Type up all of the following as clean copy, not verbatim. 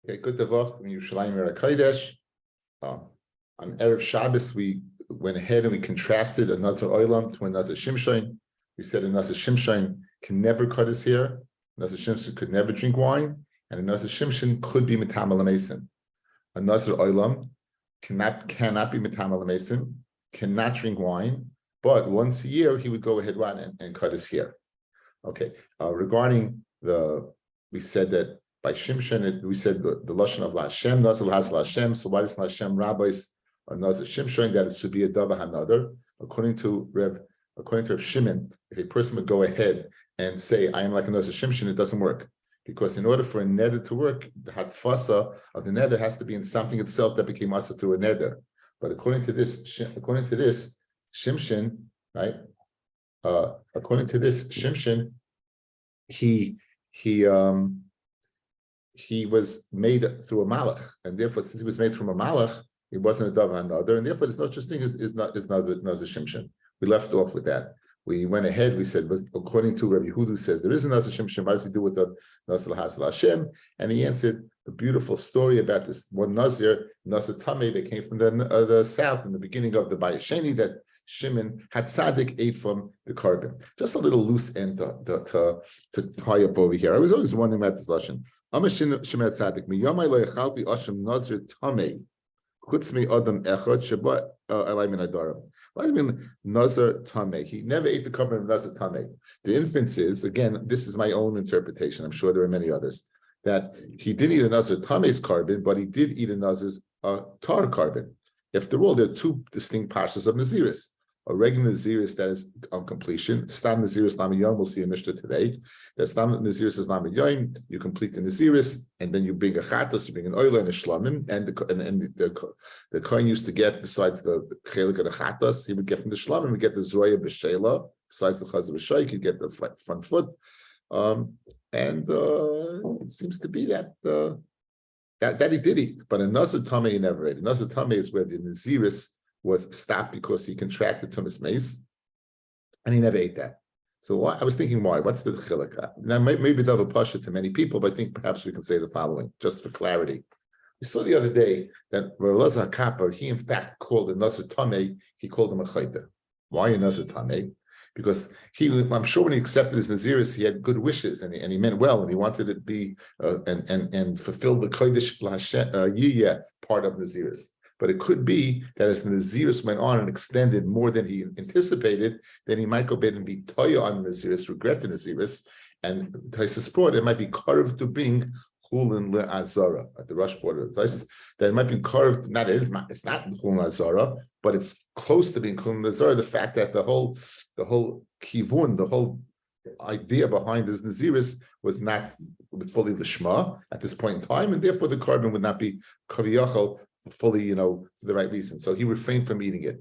Okay, good Tavach in Yerushalayim Kodesh. On Erev Shabbos, we went ahead and we contrasted a Nazir Olam to a Nazir Shimshon. We said a Nazir Shimshon can never cut his hair, a Nazir Shimshon could never drink wine, and a Nazir Shimshon could be Metamal Mason. A Nazir Olam cannot be Metamal Mason, cannot drink wine, but once a year he would go ahead and cut his hair. Okay, regarding we said that by Shimshon, we said the lashon of Lashem, Nazir has Lashem. So why does Lashem rabbis Nazir Shimshon that it should be a dava hanadar? According to Rav Shimon, if a person would go ahead and say I am like a Nazir Shimshon, it doesn't work, because in order for a neder to work, the hatfasa of the neder has to be in something itself that became asa through a neder. But according to this Shimshon, right? According to this Shimshon, he was made through a malach, and therefore, since he was made from a malach, he wasn't a dove another, and therefore, there's no such thing as not Shimshon. We left off with that. We went ahead. We said, according to Rabbi Yehuda, says there is a Nazir Shimshon. What does he do with the Nazir Hasel Hashem? And he answered a beautiful story about this one Nazir Tameh that came from the south in the beginning of the Bayesheni that Shimon had tzaddik ate from the carbon. Just a little loose end to tie up over here. I was always wondering about this lashon. Shimon tzaddik miyamai lo yechalti Hashem Nazir Tameh chutz mi adam echad sheba elai min adarim. What does it mean Nazir Tameh? He never ate the carbon of Nazir Tameh. The inference is, again, this is my own interpretation. I'm sure there are many others, that he didn't eat a Nazir Tameh's carbon, but he did eat a Nazir's tar carbon. After all, there are two distinct parshas of Naziris. A regular Naziris that is on completion. Stam Naziris Lamayom, we'll see a Mishnah today. That Stam Naziris is Lamayom, you complete the Naziris, and then you bring a chatos, you bring an oil and a shlamim, and the kohen used to get, besides the chelik of the chatos, he would get from the shlamim, he would get the zoya b'sheila, besides the chaz b'sheik, he'd get the front foot. It seems to be that he did eat, but a Nazir Tameh he never ate. A Nazir Tameh is where the Naziris was stopped because he contracted tumas mace, and he never ate that. So I was thinking, why? What's the chiluk? Now maybe they'll have a pasha to many people, but I think perhaps we can say the following, just for clarity. We saw the other day that Rav Elazar Kapar, he in fact called a Nazir Tameh, he called him a chayta. Why a Nazir Tameh? Because I'm sure when he accepted his Naziris, he had good wishes and he meant well, and he wanted it to be and fulfill the Kodesh Yiyah part of Naziris. But it could be that as the Naziris went on and extended more than he anticipated, then he might go back and be toya on the Naziris, regret the Naziris, and Taisus brought it might be carved to bring chulin le'azara at the rush border of Taisus. That it might be carved. It's not chulin le'azara, but it's close to being chulin le'azara. The fact that the whole kivun, the whole idea behind this Naziris was not fully lishma at this point in time, and therefore the carbon would not be kaviyachal fully, for the right reason. So he refrained from eating it.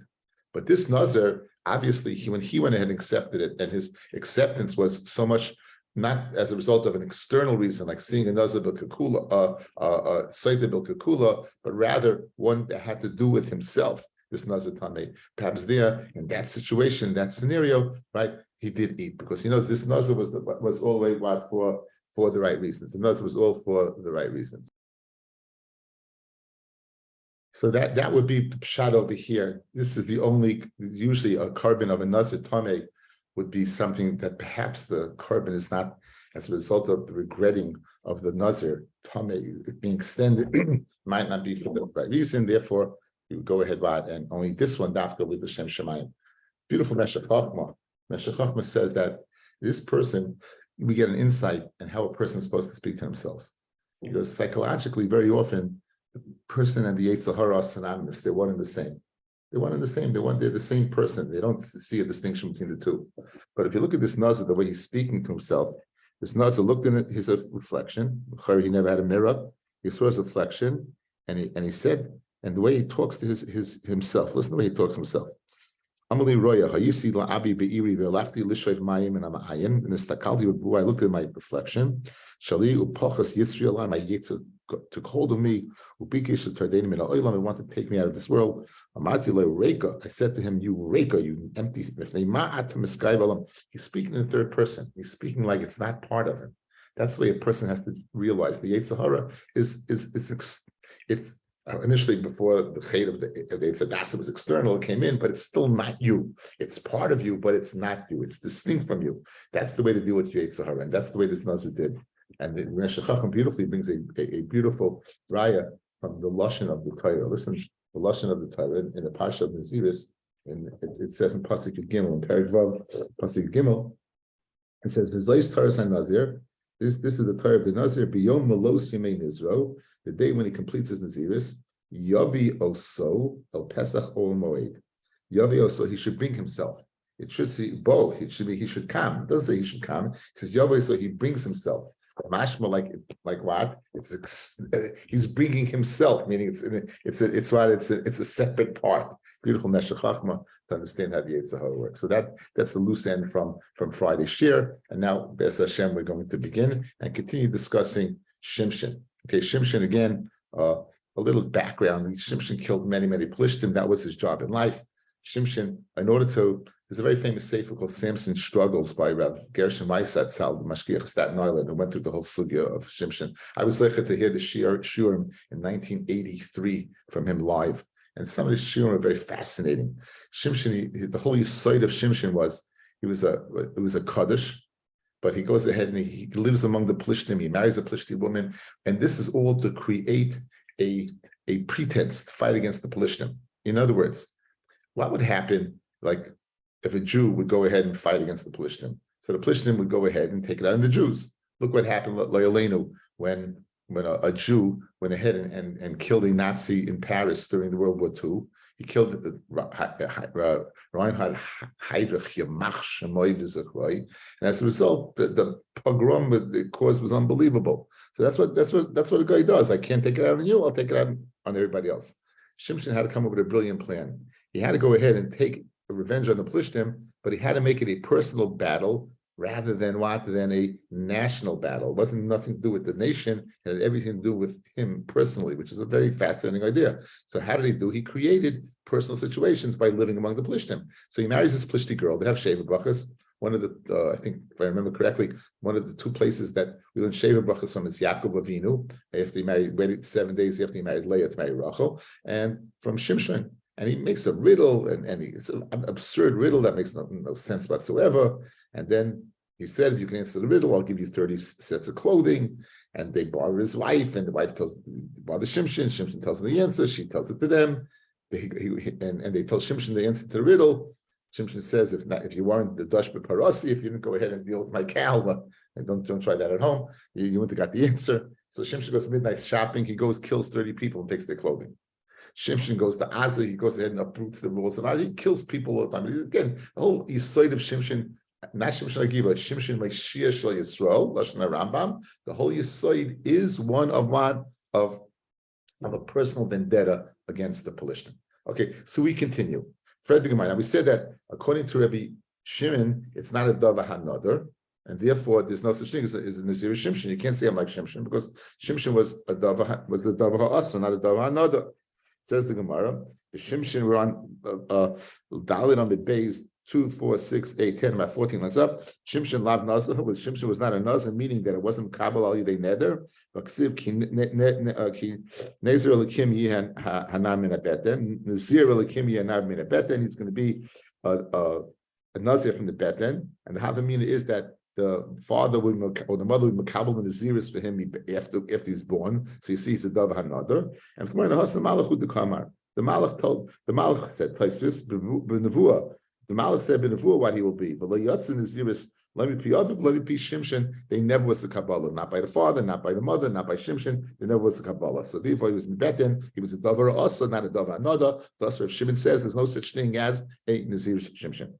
But this Nazir, obviously, when he went ahead and accepted it, and his acceptance was so much not as a result of an external reason, like seeing a Nazir b'kakula, Saita b'kakula, but rather one that had to do with himself, this Nazir Tameh. Perhaps there, in that situation, that scenario, right, he did eat, because he knows this Nazir was all the way for the right reasons. The Nazir was all for the right reasons. So that would be pshat over here. This is the only, usually a carbon of a Nazir Tameh would be something that perhaps the carbon is not as a result of the regretting of the Nazir Tameh being extended, might not be for the right reason. Therefore, you would go ahead and only this one, dafka with the Shem Shemayim. Beautiful Meshech Chochmah. Meshech Chochmah says that this person, we get an insight in how a person is supposed to speak to themselves. Because psychologically, very often, the person and the Yetzer Hara are synonymous. They're one and the same. They're the same person. They don't see a distinction between the two. But if you look at this Nazir, the way he's speaking to himself, this Nazir looked in his reflection. He never had a mirror. He saw his reflection, and he said, and the way he talks to himself. Listen to the way he talks to himself. Amali Roya, Hayisi la Abi Be'iri ve'lachti lishoiv mayim and Amayim. And I looked at my reflection. Shali upachas yitzri alai, my yetzer took hold of me. Ubikish tardenim in oilam, and wanted to take me out of this world. Amati le reka. I said to him, "You reka, you empty." He's speaking in the third person. He's speaking like it's not part of him. That's the way a person has to realize the Yetzer Hara it's initially before the Chet of the Yetzer Dasa was external, it came in, but it's still not you. It's part of you, but it's not you. It's distinct from you. That's the way to deal with Yetzer Hara, and that's the way this Nazir did. And the Rosh Chacham beautifully brings a beautiful raya from the lashon of the Torah. Listen, the lashon of the Torah in the Parsha of Naziris, and it says in Pasuk Gimel, in Perek Vav, Pasuk Gimel, it says, "V'zayis Taras HaNazir." This is the Torah of the Nazir. Biyom Malos Yemei Nizro, the day when he completes his Naziris. Yavi Oso El Pesach Ol Moed. Yavi Oso, he should bring himself. It should say Bo. It should be he should come. It doesn't say he should come. It says Yavi Oso, he brings himself. Mashma like what? He's bringing himself, meaning it's a separate part. Beautiful Neshech Chachma to understand how the Yetzer Hara works. So that's the loose end from Friday's shir. And now, Be'ez Hashem, we're going to begin and continue discussing Shimshon. Okay, Shimshon again. A little background. Shimshon killed many Plishtim. That was his job in life. Shimshon, there's a very famous sefer called Samson Struggles by Rabbi Gershon Meisatzal, the Mashgiach Staten Island, who went through the whole sugya of Shimshon. I was lucky to hear the shurim in 1983 from him live, and some of the shurim are very fascinating. Shimshon, the whole yisoid of Shimshon was it was a kaddish, but he goes ahead and he lives among the Plishtim. He marries a Plishtim woman, and this is all to create a pretense to fight against the Plishtim. In other words, what would happen, like, if a Jew would go ahead and fight against the Plishtim? So the Plishtim would go ahead and take it out on the Jews. Look what happened with Loyalenu when a Jew went ahead and killed a Nazi in Paris during the World War II. He killed Reinhard Heydrich Yamach Shemoy V'Zachroy, and as a result, the pogrom the cause was unbelievable. So that's what a guy does. I can't take it out on you. I'll take it out on everybody else. Shimshon had to come up with a brilliant plan. He had to go ahead and take revenge on the Plishtim, but he had to make it a personal battle rather than a national battle. It wasn't nothing to do with the nation, it had everything to do with him personally, which is a very fascinating idea. So how did he do? He created personal situations by living among the Plishtim. So he marries this Plishti girl. They have Sheva Brachas. One of the, I think, if I remember correctly, one of the two places that we learn Sheva Brachas from is Yaakov Avinu. After he waited 7 days after he married Leah to marry Rachel, and from Shimshon. And he makes a riddle, and it's an absurd riddle that makes no sense whatsoever. And then he said, if you can answer the riddle, I'll give you 30 sets of clothing. And they bother his wife, and the wife bother Shimshon. Shimshon tells them the answer. She tells it to them. And they tell Shimshon the answer to the riddle. Shimshon says, if you weren't the Dush Parasi, if you didn't go ahead and deal with my cow, and don't try that at home, you wouldn't have got the answer. So Shimshon goes midnight shopping. He goes, kills 30 people, and takes their clothing. Shimshon goes to Azza, he goes ahead and uproots the rules of Azza. He kills people all the time. Again, the whole yisoid of Shimshon, not Shimshon Agiva, Shimshon Mashiach Shel Yisrael, Lashon Rambam. The whole yisoid is one of a personal vendetta against the Palestine. Okay, so we continue. Fred the Gemara. Now we said that according to Rabbi Shimon, it's not a davar hanodar, and therefore there's no such thing as a Nazir Shimshon. You can't say I'm like Shimshon because Shimshon was the davar ha'asr, not a davar hanodar. Says the Gemara, the Shimshon, we're on Dalit on the base 2, 4, 6, 8, 10, about 14 lines up. Shimshon lav nazar, which Shimshon was not a nazar, meaning that it wasn't kabel al yidei neder. But ksiv ki nezer elikim yihan hanam min abeten. Nazir elikim yihan min abeten. He's going to be a nazir from the beten, and the havamina is that the father or the mother would makabel naziris for him after he's born. So you see, he's a davar hanadar. And from the malach the kamar. The malach said, Taisvis b'nevuah. The malach said b'nevuah what he will be. But layatz naziris lemi pi adav lemi pi Shimshon. They never was the kabbalah, not by the father, not by the mother, not by Shimshon. They never was the kabbalah. So therefore, he was mibeten. He was a davar also, not a davar hanadar. Thus, Rav Shimon says there's no such thing as a nazir Shimshon.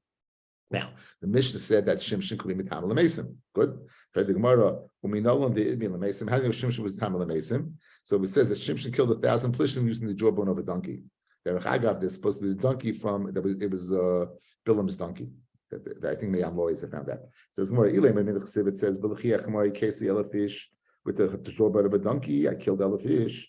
Now, the Mishnah said that Shimshon could be mitam l'meisim. Good. For the Gemara, when we know the idmi l'meisim, how do you know Shimshon was tam l'meisim? So it says that Shimshon killed 1,000 Plishtim using the jawbone of a donkey. There's supposed to be a donkey from it was Bilam's donkey. I think Mayam lawyers have found that. So it's more Ilay Mamin Chesiv. It says B'lechiach Mari Kesi Elafish with the jawbone of a donkey. I killed Elafish.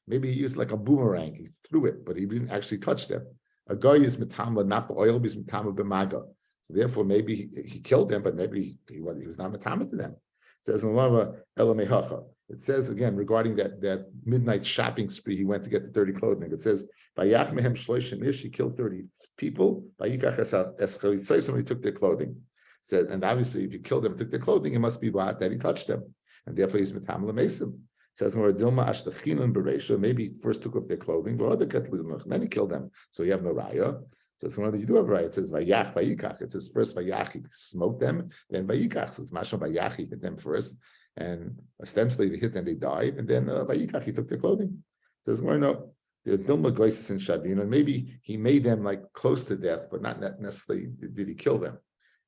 Maybe he used like a boomerang. He threw it, but he didn't actually touch them. A guy is mitama not oil, is mitama b'maga. So therefore, maybe he killed them, but maybe he was not matama to them. It says in Lava Elamehacha. It says again regarding that midnight shopping spree he went to get the 30 clothing. It says Bayach mehem shloishim ish, he killed 30 people. Bayikach eschalitzay, somebody took their clothing. It says, and obviously if you killed them and took their clothing, it must be what that he touched them, and therefore he's matam lemesim. It says Dilma ashtachinun bereisha, maybe first took off their clothing, then he killed them, so you have no raya. So it's one that you do have right. It says Vayach Vayikach. It says first Vayach he smote them, then Vayikach. So it's Mashma Vayach he hit them first, and ostensibly they hit them, they died, and then Vayikach he took their clothing. It says no, the Dilma Goises in Shabin, maybe he made them like close to death, but not necessarily did he kill them.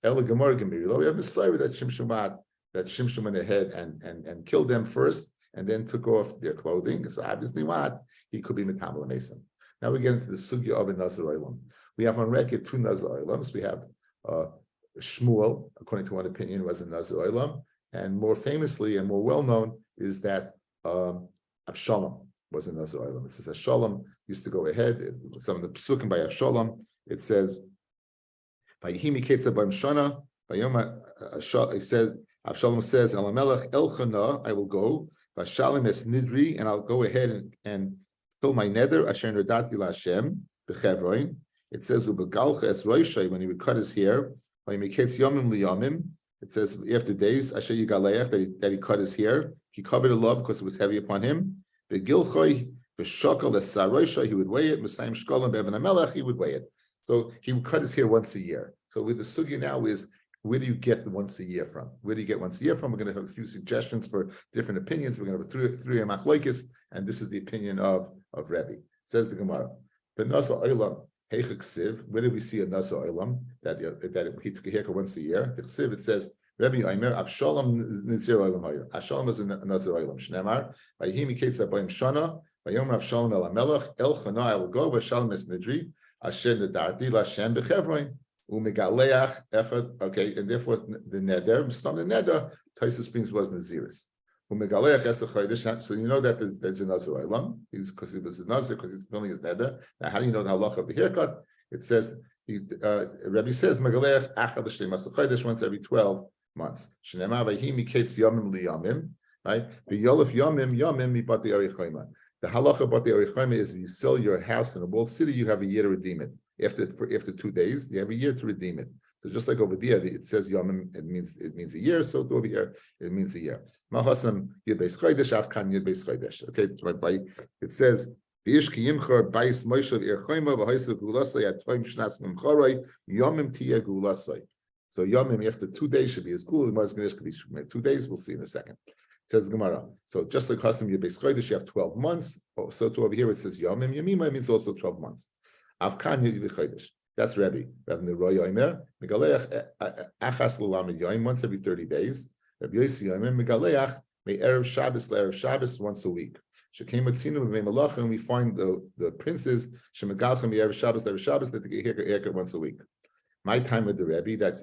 Ela Gemara Gemiri. We have a story that Shimshon went ahead and killed them first, and then took off their clothing. So obviously, what he could be Metamel Mason. Now we get into the sugya of a Nazir Olam. We have on record two Nazir Olams. We have Shmuel, according to one opinion, was a Nazir Olam, and more famously and more well known is that Avshalom was a Nazir Olam. It says Avshalom used to go ahead. Some of the psukim by Avshalom. It says, "Vayihimi ketza b'im shana." It says Avshalom says, "El Melech Elchana, I will go. Vashalim es nidri, and I'll go ahead and fill my nether, Asher Nodati LaHashem, B'Chevron." It says, U'begalcha es roishai, when he would cut his hair, Vayimiketz yomim liyomim. It says, after days, Asher Yigaleach, that he cut his hair. He covered a love because it was heavy upon him. Be'gilchoi, B'shokal es saroishai, he would weigh it. M'sayim shkolim be'evan hamelech, he would weigh it. So he would cut his hair once a year. So with the sugya now is, where do you get the once a year from? Where do you get once a year from? We're going to have a few suggestions for different opinions. We're going to have three machlokes, and this is the opinion of Rabbi. Says the Gemara, the Nazir Olam heichik siv. Where did we see a Nazir Olam that he took a haircut once a year? The siv, it says Rabbi Aimer Avshalom Nazir Olam Hayer. Avshalom was a Nazir Olam. Shnemar Vayihimi ketza b'im shana Vayom Avshalom el Hamelech El Chana I will go Vashalom es nidri Asher Nedarti LaHashem B'Chevron. Okay, and therefore the neder, the neder, Taisus brings was Naziris. So you know that there's a Nazir Olam, because he was a Nazir, because he's filling his neder. Now, how do you know the halacha of the haircut? It says, Rabbi says, once every 12 months. Right? The halacha about the Arichayma is if you sell your house in a walled city, you have a year to redeem it. After 2 days, you have a year to redeem it. So just like over there, it says Yomim, it means a year. So over here, it means a year. Mahasam Yud Beis Chodesh, Afkan Yud Beis Chodesh. Okay, it says V'ish ki yimchar bais Moshe v'Erichayma v'Haisa Gulasay at Toim Shnas Memcharay Yomim Tia Gulasay. So Yomim after 2 days should be as cool. The Gemara could be 2 days. We'll see in a second. Says Gemara. So just like Hasam Yud Beis Chodesh, you have 12 months. Oh, so to over here it says Yomim Yamima means also 12 months. Avkan Yud Chodesh. That's Rabbi. Rabbi Neroy Yomer Megaleach Achas L'Lamed Yom once every 30 days. Rabbi Yossi Yomer Megaleach Me'erev Shabbos L'Erev Shabbos once a week. Shekem Matzinu V'Mei Malachim. We find the princes Shemegalchem Me'erev Shabbos L'Erev Shabbos that they get haircut once a week. My time with the Rabbi that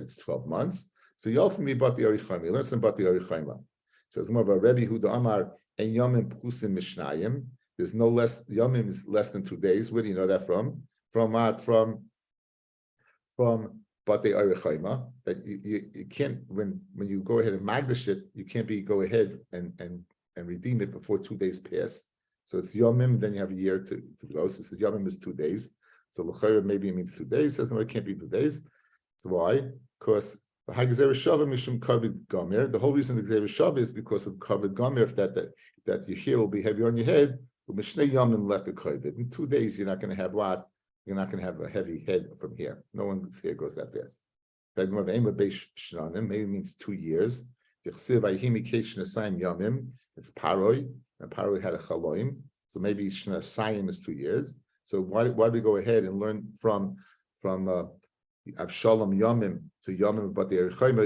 it's 12 months. So you often me about the Arichayma. You learn some about the Arichayma. So it's more of a Rabbi who the Amar En Yomim Pchusim Mishnayim. There's no less, Yomim is less than 2 days. Where do you know that from? From Batei Arichayma, that you can't, when you go ahead and magdash it, you can't go ahead and redeem it before 2 days pass. So it's Yomim, then you have a year to go. So it says Yomim is 2 days. So L'chayra maybe it means 2 days. It says no, it can't be 2 days. So why? Because the whole reason the Gzeir Shava is because of covered gomer, if that your hair will be heavy on your head. In 2 days, you're not going to have what? You're not going to have a heavy head from here. No one's hair goes that fast. Maybe it means 2 years. It's paroi, and paroi had a chaloim. So maybe shnasayim is 2 years. So why do we go ahead and learn from Avshalom Yomim to Yomim, but the Erichayim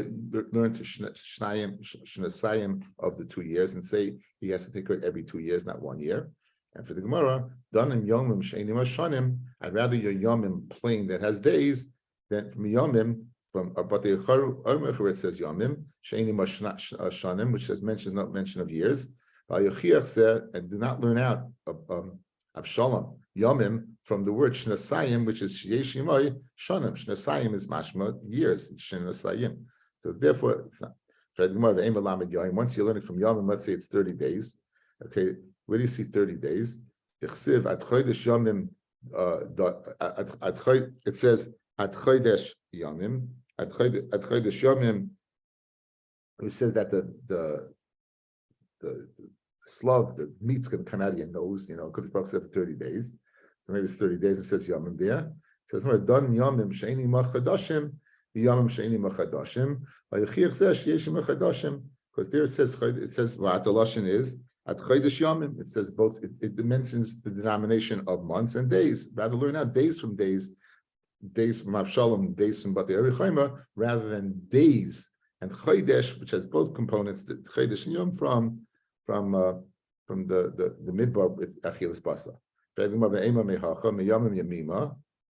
learn to shnasayim of the 2 years and say he has to take it every 2 years, not 1 year. And for the Gemara, Danim Yomim Sheinim Hashanim, I'd rather your Yomim plain that has days than from Yomim from but the Omer where it says Yomim Sheinim Hashanim, which says not mention of years. And do not learn out of Avshalom Yomim from the word Shnasayim, which is Shiyeshimoy Shonim. Shnasayim is mashma years. Shnasayim. So therefore, it's not. Once you learn it from Yomim, let's say it's 30 days. Okay, where do you see 30 days? It says at Chodesh Yomim. At Chodesh Yomim, it says that the slav, the meat's going to come out of your nose. Kodesh Baruch said for 30 days. So maybe it's 30 days. It says Yomim there. It says done Yomim sheini machadashim, Yomim sheini machadashim. Because there it says what the lashon is at Chodesh Yomim. It says both. It mentions the denomination of months and days. Rather learn out days from Avshalom, days from Batei Arichayma, rather than days. And Chodesh, which has both components, the Chodesh and Yom from the midbar with Achilas Basa.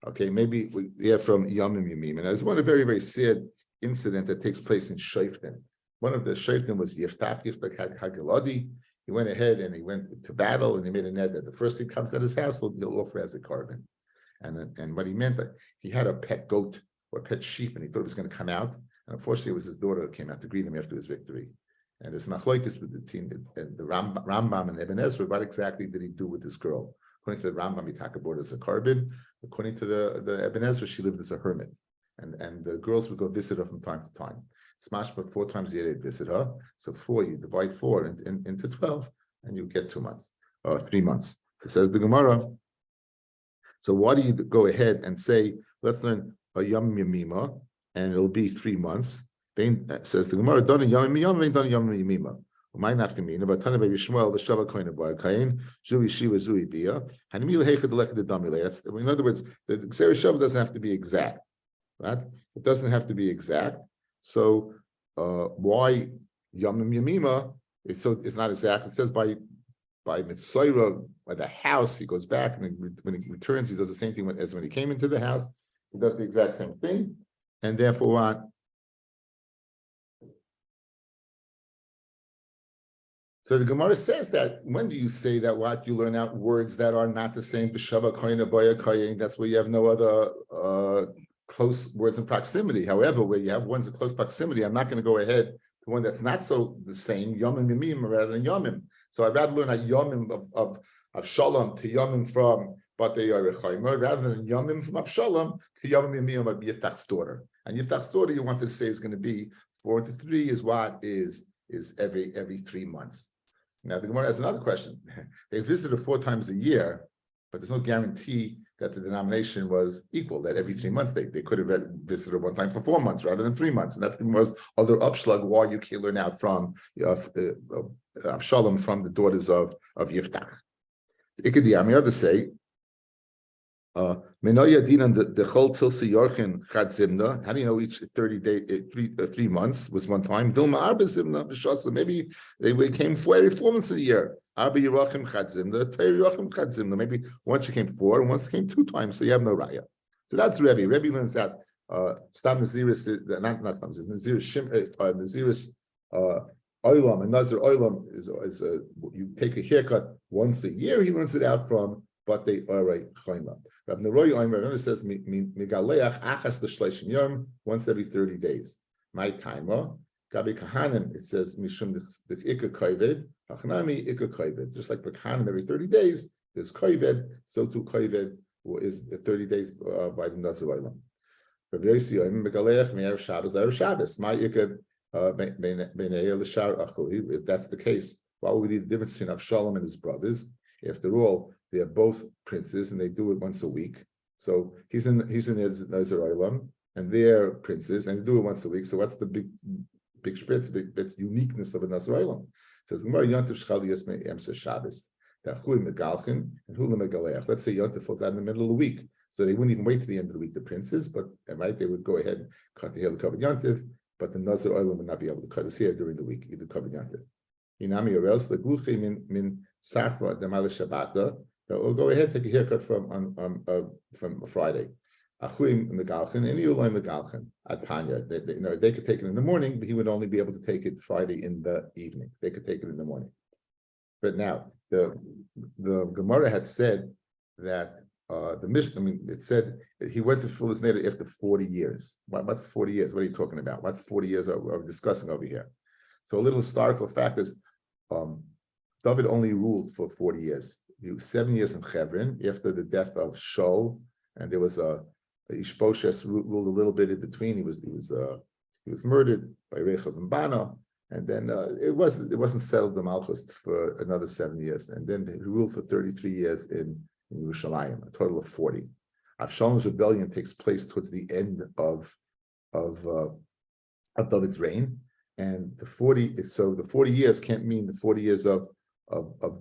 Okay, maybe we have from Yomim Yamim. And there's one very, very sad incident that takes place in Shoftim. One of the Shoftim was Yiftach had Hagiladi. He went ahead and he went to battle and he made a net that the first thing comes at his house, he'll offer as a carbon. And what he meant that he had a pet goat or a pet sheep and he thought it was going to come out. And unfortunately, it was his daughter that came out to greet him after his victory. And there's machlokes between the Rambam and Ibn Ezra. What exactly did he do with this girl? According to the Rambam, he took aboard as a carbon. According to the Ibn Ezra, she lived as a hermit. And the girls would go visit her from time to time. Smash, but 4 times a year they'd visit her. So 4, you divide 4 into 12, and you get 2 months, or 3 months. So says the Gemara. So why do you go ahead and say, let's learn a Yom Yamima, and it'll be 3 months? Then says the Gemara, done Yom Yamima, done Yom Yamima. My nafkamina, but Tana Yishmael, the Shava Kohen of Kain, Zui Shiva Zui Bia, and Mila Hechad the Lekad the Damile. In other words, the Xer Shava doesn't have to be exact, right? It doesn't have to be exact. So why Yom Yamima? It's not exact. It says by Mitzayra, by the house, he goes back, and when he returns, he does the same thing as when he came into the house. He does the exact same thing, and therefore what? So the Gemara says that when do you say that what you learn out words that are not the same? B'shava koina boya koyin. That's where you have no other close words in proximity. However, where you have ones in close proximity, I'm not going to go ahead to one that's not so the same, Yomim Yamim rather than Yomim. So I'd rather learn a Yomim of Shalom to Yomim from Batei Arichayma rather than Yomim from Avshalom to Yomim Yamim of Yiftach's daughter. And Yiftach's daughter, you wanted to say is going to be 4 to 3 is what is every 3 months. Now the Gemara has another question. They visited 4 times a year, but there's no guarantee that the denomination was equal, that every 3 months they could have visited 1 time for 4 months rather than 3 months. And that's the Gemara's other upshlag why you can learn out from Avshalom from the daughters of Yiftach. Ikadi Amir to say, Menoya Dinan the Chol Tilsi Yorchin Chad Zimna. How do you know each 3 months was 1 time? Dilma Arba Zimna B'Shasa. Maybe they came 4 months a year. Arba Yerachim Chad Zimna, Tei Yerachim Chad Zimna. Maybe once you came 4 and once you came 2 times, so you have no raya. So that's Rebbe. Rebbe learns that Stam Naziris, not Stam Naziris Oilam, and Nazir Oilam is you take a haircut once a year. He learns it out from Batei Arichayma. Rabbi Neroy Oimer says Migaleach Achas l'Shleishim Yom, once every 30 days. My timer, Gabi Kahanim, it says Mishum the Ikka Koived, Hachnami Ikka Koived. Just like Kahanim every 30 days, there's Koived, so too Koived is 30 days by the Nazir Oilam. Rabbi Yossi Oimer Migaleach Me'er Shabbos L'Erev Shabbos. My Ikka B'nei L'Shar Achui. If that's the case, what would be the difference between Avshalom and his brothers? After all, they're both princes and they do it once a week. So he's in Nazir Olam and they're princes and they do it once a week. So what's the big spritz, big uniqueness of a Nazir Olam? So the Gemara Yontif Shchali Yismei Emsa Shabbos. Hui Megalchin and Hula Megaleach. Let's say Yontif falls out in the middle of the week. So they wouldn't even wait to the end of the week, the princes, but they would go ahead and cut the hair to cover Yontif, but the Nazir Olam would not be able to cut his hair during the week, either cover Yontif. Inami or else the Gluchi min Safra the Mala Shabbata. We'll go ahead take a haircut from Friday. Achuim Megalchin, any Ulay Megalchin at Panya. They could take it in the morning, but he would only be able to take it Friday in the evening. They could take it in the morning. But now the Gemara had said that the mission. I mean, it said he went to fulfill his neder after 40 years. What's 40 years? What are you talking about? What 40 years are we discussing over here? So a little historical fact is, David only ruled for 40 years. He was 7 years in Hebron after the death of Shaul, and there was Ishbosheth ruled a little bit in between. He was murdered by Rechav and Bana, and then it wasn't settled the Malchus for another 7 years, and then he ruled for 33 years in Yerushalayim, a total of 40. Avshalom's rebellion takes place towards the end of David's reign, and the 40 years can't mean the 40 years of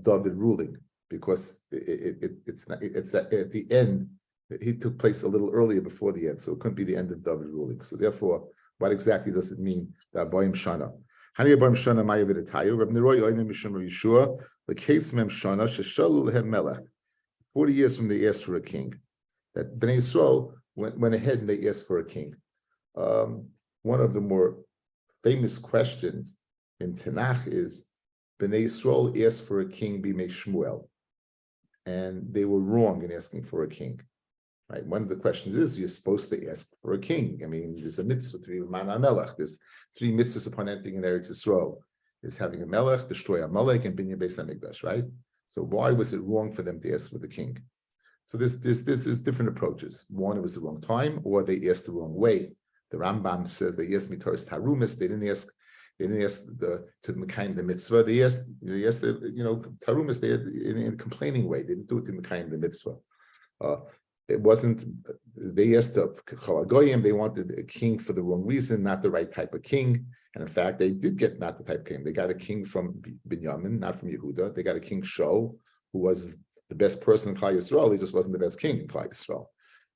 David ruling, because it's at the end. He took place a little earlier before the end, so it couldn't be the end of David ruling. So therefore, what exactly does it mean? The Aboim Shana. Hani Aboim Shana Mayavid Etayu. Rabbi Neroi Oinim Mishum Yeshua. The Kates Mem Shana Sheshalu Lehem Melech. 40 years from they asked for a king. That Bnei Yisrael went ahead and they asked for a king. One of the more famous questions in Tanakh is Bnei Yisrael asked for a king b'mei Shmuel, and they were wrong in asking for a king. Right? One of the questions is, you're supposed to ask for a king. I mean, there's a mitzvah to be a man melech. There's 3 mitzvahs upon entering in Eretz Yisrael. There's having a melech, destroy a melech, and binyan beis hamikdash. Right? So why was it wrong for them to ask for the king? So this is different approaches. One, it was the wrong time, or they asked the wrong way. The Rambam says they asked mitoras tarumis. They didn't ask to mekayim the mitzvah. They asked tarumis. They had in a complaining way. They didn't do it to mekayim the mitzvah. It wasn't. They asked the Chalagoyim. They wanted a king for the wrong reason, not the right type of king. And in fact, they did get not the type of king. They got a king from Binyamin, not from Yehuda. They got a king Shaul, who was the best person in Klal Yisrael. He just wasn't the best king in Klal Yisrael.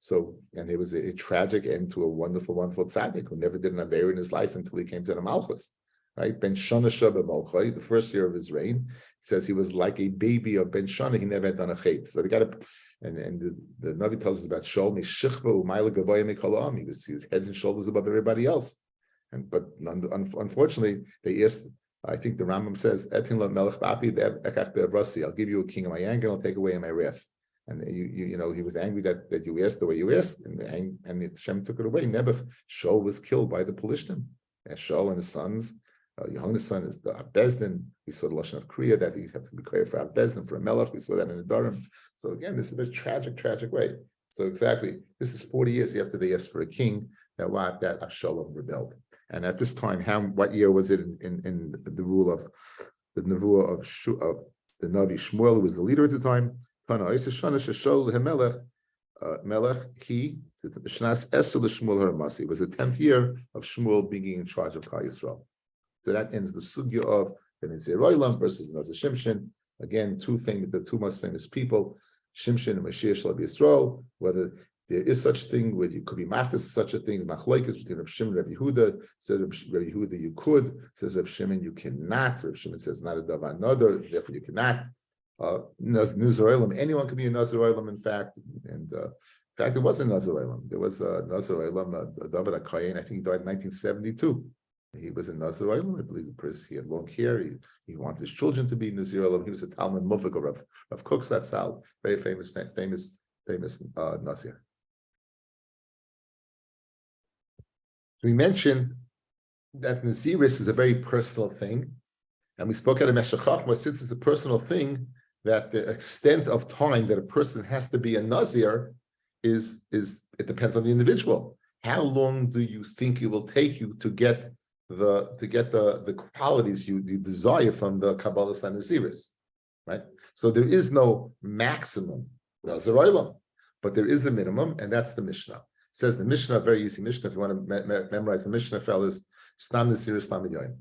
So, and it was a tragic end to a wonderful, wonderful tzaddik who never did an aver in his life until he came to the Malchus. Right? Ben Shana Shabbat Malchai, the first year of his reign, says he was like a baby of Ben Shana. He never had done a chait. So they got to, and the Navi tells us about Shaul Mishichva Umayla Gavoya Mikolam. He was heads and shoulders above everybody else. But unfortunately, they asked. I think the Rambam says, "Etin la melech ba'api ve'ekach be'avrasi." I'll give you a king in my anger, and I'll take away in my wrath. And he was angry that you asked the way you asked, and Hashem took it away. Never, Shaul was killed by the Pelishtim. And Shaul and his sons. Yehona's son is the Bezdin. We saw the lashon of Kriya that you have to be clear for Bezdin, for a Melech. We saw that in the Durham. So again, this is a very tragic way. So exactly, this is 40 years after they asked for a king that Avshalom rebelled. And at this time, what year was it in the rule of the Nevuah of the Navi Shmuel, who was the leader at the time? It was the 10th year of Shmuel being in charge of Klal Yisrael. So that ends the sugya of the Nazir Olam versus Nazir Shimshon. Again, the two most famous people, Shimshon and Mashiach Shel Yisrael. Whether there is such thing, whether you could be mafis, such a thing, machlokes between Reb Shimon and Reb Yehuda. Says Reb Yehuda you could, says Reb Shimon you cannot. Reb Shimon says not a davar another, therefore you cannot. Nazir Olam, anyone can be a Nazir Olam, in fact, and in fact, there was a Nazir Olam. There was a Nazir Olam, David HaKohen, I think he died in 1972. He was a Nazir Olam. I believe he had long hair. He wanted his children to be Nazir Olam. He was a Talmud Mufik of Cooks. That's how very famous Nazir. We mentioned that Naziris is a very personal thing, and we spoke at a Meshech Chochmah, since it's a personal thing, that the extent of time that a person has to be a Nazir is it depends on the individual. How long do you think it will take you to get the qualities you desire from the Kabbalah and Naziris, right? So there is no maximum Nazir Olam, but there is a minimum, and that's the Mishnah. It says the Mishnah, very easy Mishnah. If you want to memorize the Mishnah, fellas, Stam Naziris, Stam Yoim.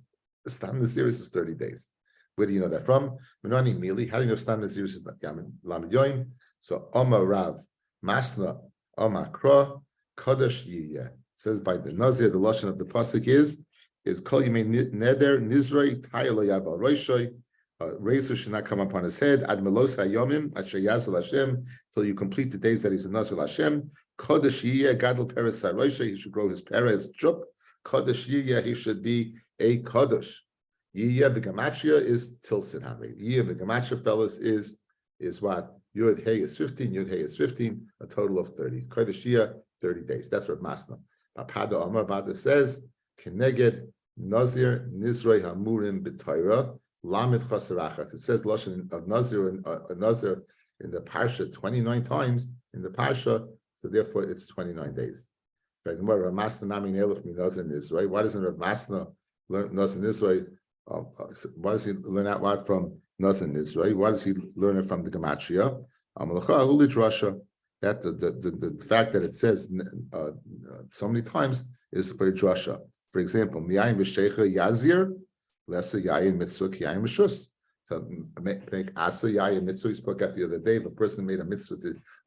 Stam Naziris is 30 days. Where do you know that from? Menani Mili. How do you know Stam Naziris is Lamed Yoim? So Omar Rav Masna Omar Kra Kadosh Yiyeh. It says by the Nazir, the lashon of the pasuk is Kol Yimei Neder Nizrei Tayelo Yaval Roishoy. Razor should not come upon his head. Ad Melos Hayomim Asher Yazel Hashem, till you complete the days that he's a Nazir Hashem. Kodesh Yiyeh Gadol Peres Saroisha. He should grow his peres chup. Kodesh Yiyeh. He should be a Kodesh. Yiyeh Begamatria is Tilsin Havi. Yiyeh Begamatria, fellas, is what? Yud Hey is 15, Yud Hey is 15, a total of 30. Kodesh 30 days. That's Rav Masna. Pada Amar Bada says, Keneged Nazir Nizroi Hamurim B'Torah Lamed Chasarachas. It says Lashon of Nazir in the Parsha 29 times in the Parsha, so therefore it's 29 days. Right? Rav Masna Nami Nelef Mi Nazir Nizroi. Why doesn't Rav Masna learn Nazir Nizroi? Why does he learn that word from Nazir Nizroi? Why does he learn it from the Gematria? That the fact that it says so many times is for drasha. For example, miyayin v'sheicha yazir, lesa yayin mitzvah kiyayin v'shus. So make asa yayin mitzvah. We spoke at the other day. If a person made a mitzvah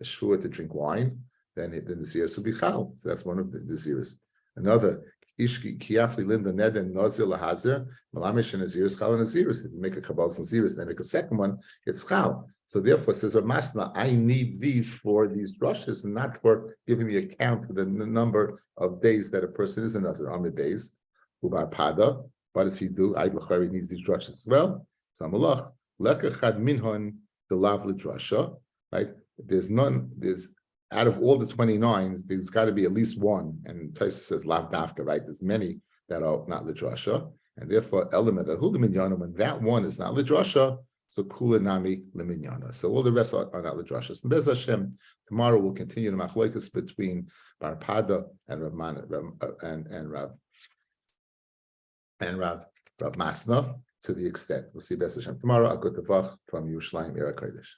a shvua to drink wine, then the ziris will be chal. So that's one of the ziris. Another ishki kiyafli linda neden nazir lahazer malamish and naziris chal and naziris. If you make a kabbalah and naziris, then make a second one, it's chal. So therefore, says Rav Masna, I need these for these drushes and not for giving me a count of the number of days that a person is in Nazir Amid days. Ubar Pada, what does he do? Ayd Lachari needs these drushes as well. Samalach, Lekachad Minhon, the Lavli drusha, right? There's out of all the 29s, there's got to be at least one. And Taisa says Lav Dafka, right? There's many that are not Lidrasha. And therefore, element of Huliminyanam, when that one is not Lidrasha, so kula nami leminyana. So all the rest are not lidrashas. And Bez Hashem, tomorrow we'll continue the machlokes between Bar Pada and Rav Masna to the extent. We'll see Bez Hashem tomorrow. I'll go to Vach from Yerushalayim Ira Kodesh.